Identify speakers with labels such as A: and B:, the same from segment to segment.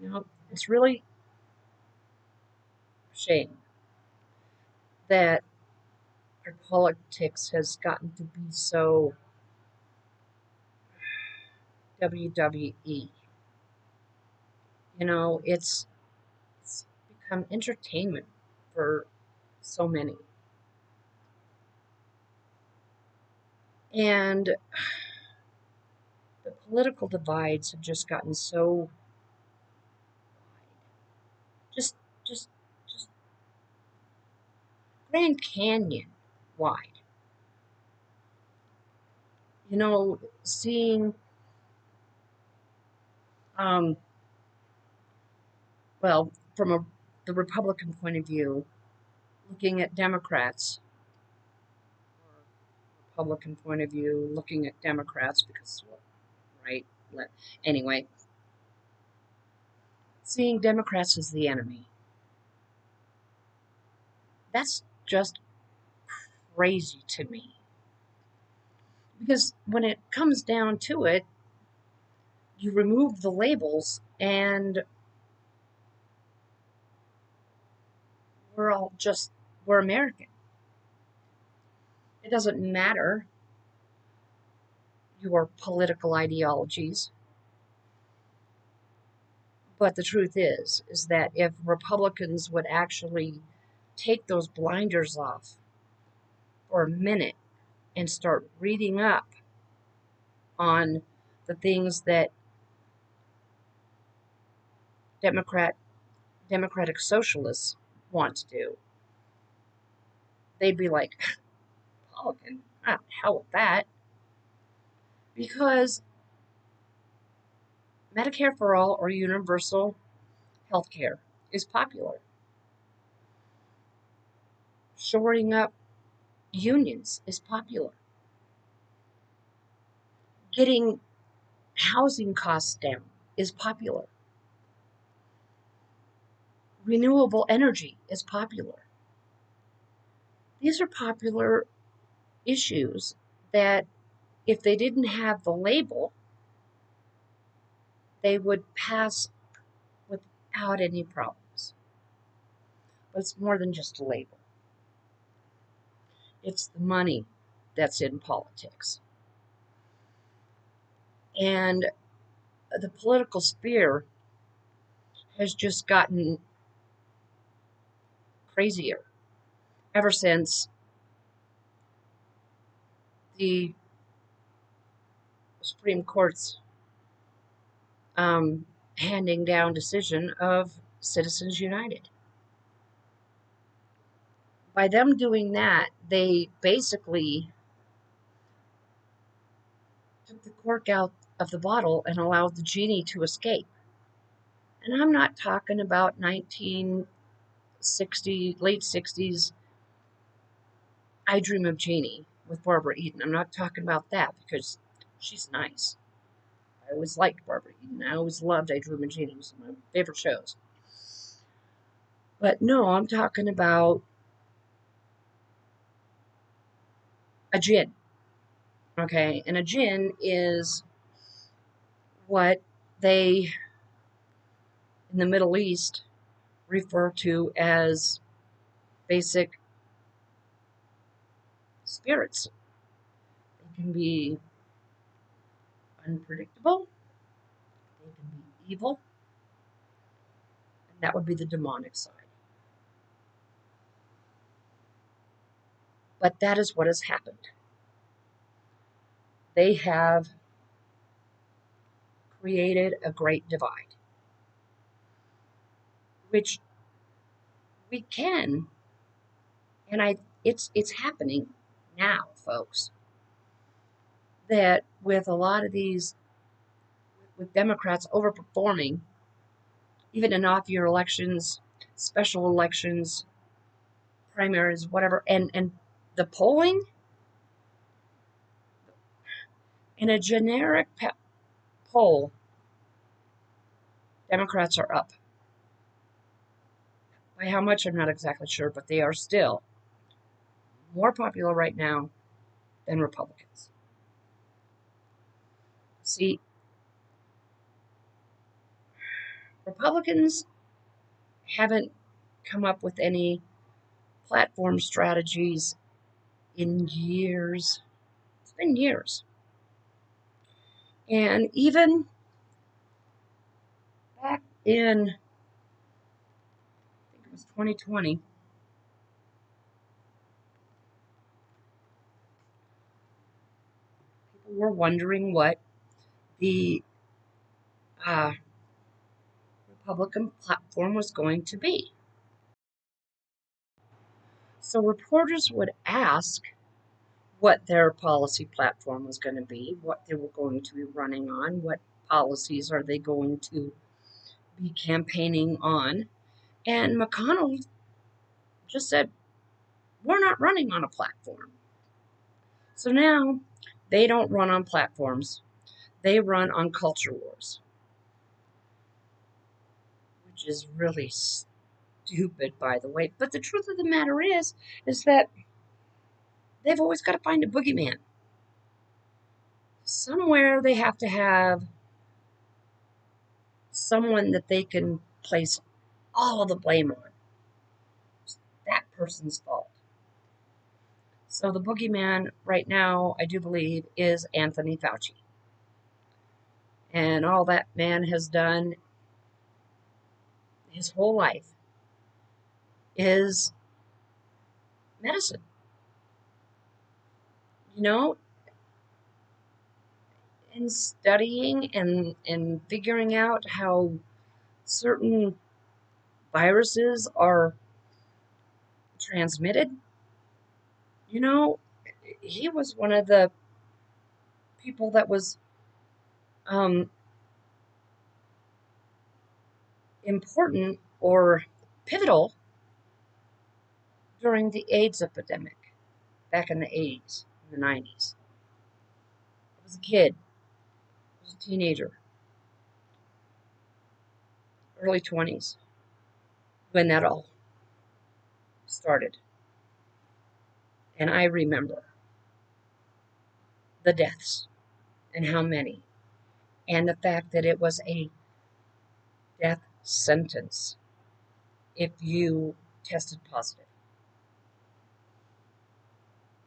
A: You know, it's really a shame that our politics has gotten to be so WWE. It's become entertainment for so many. And the political divides have just gotten so just just just Grand Canyon wide. You know, seeing um well, from the Republican point of view, looking at Democrats, or Republican point of view, looking at Democrats because, well, right? Anyway, seeing Democrats as the enemy, that's just crazy to me. Because when it comes down to it, you remove the labels and we're all just, we're American. It doesn't matter your political ideologies. But the truth is that if Republicans would actually take those blinders off for a minute and start reading up on the things that Democrat democratic socialists want to do, they'd be like, Republican, hell with that. Because Medicare for all or universal health care is popular. Shoring up unions is popular. Getting housing costs down is popular. Renewable energy is popular. These are popular issues that, if they didn't have the label, they would pass without any problems. But it's more than just a label, it's the money that's in politics. And the political sphere has just gotten crazier ever since the Supreme Court's handing down decision of Citizens United. By them doing that, they basically took the cork out of the bottle and allowed the genie to escape. And I'm not talking about 1960, late 60s, I Dream of Jeannie with Barbara Eden. I'm not talking about that because she's nice. I always liked Barbara Eden. I always loved I Dream of Jeannie. It was one of my favorite shows. But no, I'm talking about a jinn. Okay, and a jinn is what they in the Middle East refer to as basic spirits. They can be unpredictable, they can be evil, and that would be the demonic side. But that is what has happened. They have created a great divide, which we can, and it's happening now, folks. That with a lot of these, with Democrats overperforming, even in off-year elections, special elections, primaries, whatever, and the polling in a generic poll, Democrats are up. By how much, I'm not exactly sure, but they are still more popular right now than Republicans. See, Republicans haven't come up with any platform strategies in years. It's been years. And even back in, I think it was 2020, people were wondering what the uh, Republican platform was going to be. So reporters would ask what their policy platform was going to be, what they were going to be running on, what policies are they going to be campaigning on. And McConnell just said, we're not running on a platform. So now they don't run on platforms, they run on culture wars, which is really stupid, by the way. But the truth of the matter is that they've always got to find a boogeyman. Somewhere they have to have someone that they can place all of the blame on. It's that person's fault. So the boogeyman right now, I do believe, is Anthony Fauci. And all that man has done his whole life is medicine. You know, in studying and figuring out how certain viruses are transmitted, you know, he was one of the people that was um, important or pivotal during the AIDS epidemic back in the 80s, the 90s. I was a kid, I was a teenager, early 20s when that all started. And I remember the deaths and how many, and the fact that it was a death sentence if you tested positive.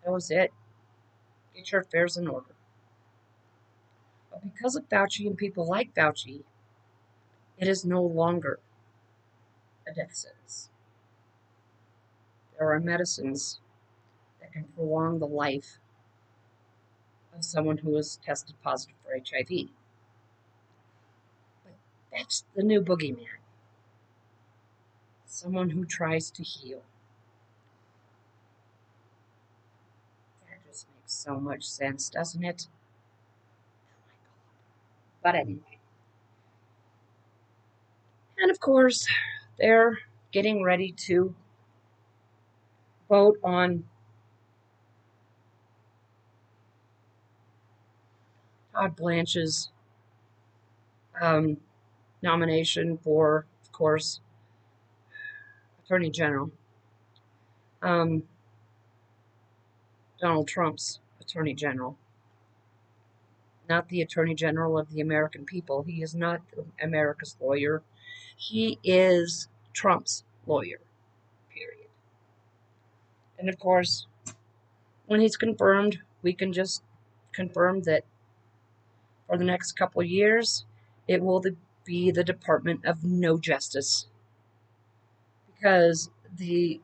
A: That was it. Get your affairs in order. But because of Fauci and people like Fauci, it is no longer a death sentence. There are medicines that can prolong the life of someone who is tested positive for HIV. But that's the new boogeyman. Someone who tries to heal. That just makes so much sense, doesn't it? But anyway. And of course, they're getting ready to vote on Todd Blanche's um, nomination for, of course, Attorney General. Donald Trump's Attorney General, not the Attorney General of the American people. He is not America's lawyer. He is Trump's lawyer, period. And of course, when he's confirmed, we can just confirm that for the next couple of years, it will be the Department of No Justice. Because the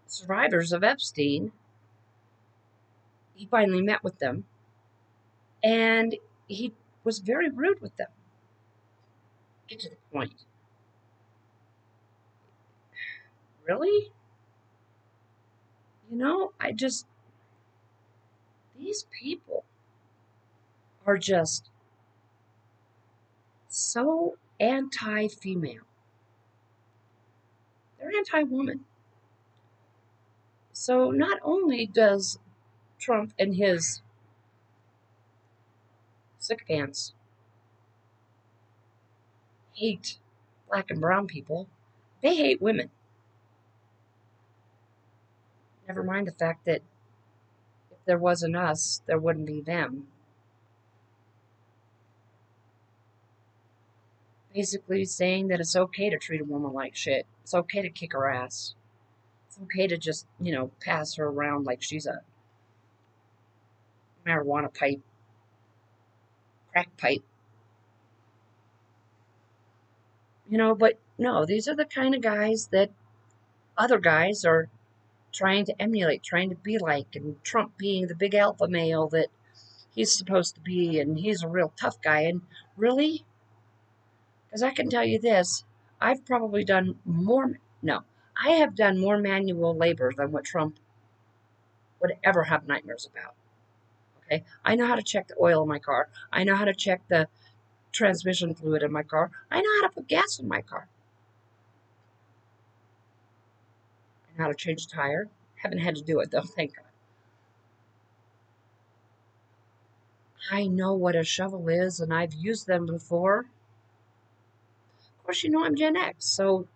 A: survivors of Epstein, he finally met with them, and he was very rude with them. Get to the point. Really? You know, these people are just so anti female. They're anti woman. So not only does Trump and his sycophants hate black and brown people, they hate women. Never mind the fact that if there wasn't us, there wouldn't be them. basically saying that it's okay to treat a woman like shit. It's okay to kick her ass. It's okay to just, pass her around like she's a marijuana pipe, crack pipe. But no, these are the kind of guys that other guys are trying to emulate, trying to be like, and Trump being the big alpha male that he's supposed to be, and he's a real tough guy. And really, because I can tell you this, I've probably done more, no, I have done more manual labor than what Trump would ever have nightmares about. Okay. I know how to check the oil in my car. I know how to check the transmission fluid in my car. I know how to put gas in my car. I know how to change a tire. Haven't had to do it though, thank God. I know what a shovel is, and I've used them before. Of course, I'm Gen X, so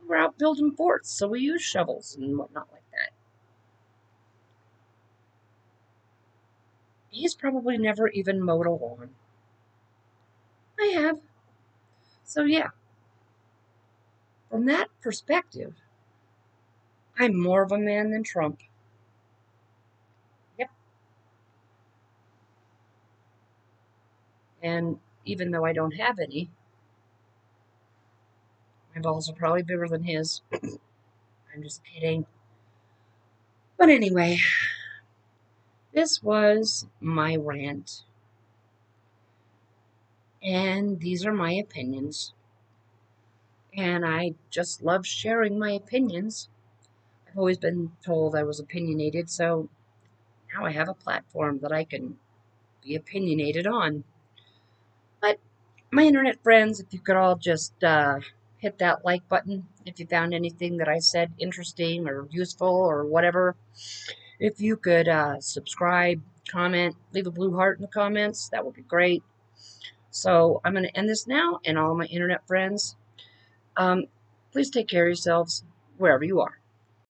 A: we were out building forts, so we use shovels and whatnot like that. He's probably never even mowed a lawn. I have. So, yeah, from that perspective, I'm more of a man than Trump. Yep. And even though I don't have any, my balls are probably bigger than his. I'm just kidding. But anyway, this was my rant. And these are my opinions. And I just love sharing my opinions. I've always been told I was opinionated, so now I have a platform that I can be opinionated on. But my internet friends, if you could all just hit that like button if you found anything that I said interesting or useful or whatever. If you could subscribe, comment, leave a blue heart in the comments, that would be great. So I'm going to end this now, and all my internet friends, please take care of yourselves wherever you are.